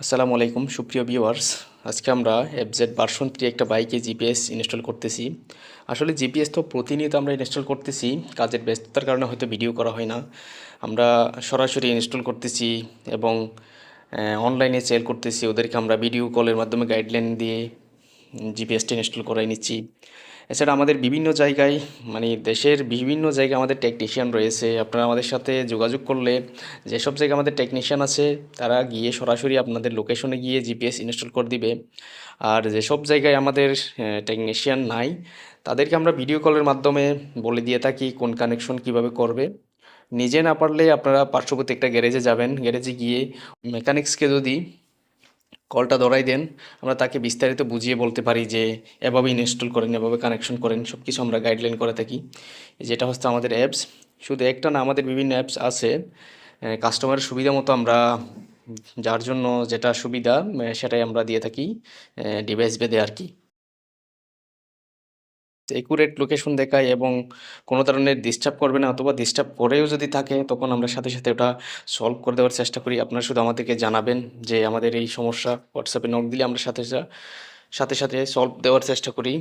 আসসালামু আলাইকুম সুপ্রিয় ভিউয়ার্স। আজকে আমরা এফজেড ভার্সন 3 একটা বাইকে জিপিএস ইনস্টল করতেছি। আসলে জিপিএস তো প্রতিনিয়ত আমরা ইনস্টল করতেছি, কাজের ব্যস্ততার কারণে হয়তো ভিডিও করা হয় না। আমরা সরাসরি ইনস্টল করতেছি এবং অনলাইনে সেল করতেছি। ওদেরকে আমরা ভিডিও কলের মাধ্যমে গাইডলাইন দিয়ে জিপিএসটা ইনস্টল করাই নিচ্ছি। এছাড়া আমাদের বিভিন্ন জায়গায় মানে দেশের বিভিন্ন জায়গায় আমাদের টেকনিশিয়ান রয়েছে। আপনারা আমাদের সাথে যোগাযোগ করলে যেসব জায়গায় আমাদের টেকনিশিয়ান আছে তারা গিয়ে সরাসরি আপনাদের লোকেশনে গিয়ে জিপিএস ইনস্টল করে দিবে। আর যেসব জায়গায় আমাদের টেকনিশিয়ান নাই তাদেরকে আমরা ভিডিও কলের মাধ্যমে বলে দিয়ে থাকি কোন কানেকশন কিভাবে করবে। নিজে না পারলে আপনারা পার্শ্ববর্তী একটা গ্যারেজে যাবেন, গ্যারেজে গিয়ে মেকানিক্সকে যদি কলটা ধরাই দেন, আমরা তাকে বিস্তারিত বুঝিয়ে বলতে পারি যে এভাবে ইনস্টল করেন, এভাবে কানেকশন করেন, সব কিছু আমরা গাইডলাইন করে থাকি। যেটা হচ্ছে আমাদের অ্যাপস, শুধু একটা না, আমাদের বিভিন্ন অ্যাপস আছে। কাস্টমারের সুবিধা মতো আমরা যার জন্য যেটা সুবিধা সেটাই আমরা দিয়ে থাকি, ডিভাইস ভেদে আর কি। একুরেট লোকেশন দেখায় এবং কোনো ধরনের ডিস্টার্ব করবে না, অথবা ডিস্টার্ব করেও যদি থাকে তখন আমরা সাথে সাথে ওটা সলভ করে দেওয়ার চেষ্টা করি। আপনারা শুধু আমাদেরকে জানাবেন যে আমাদের এই সমস্যা, হোয়াটসঅ্যাপে নক দিলে আমরা সাথে সাথে সলভ দেওয়ার চেষ্টা করি।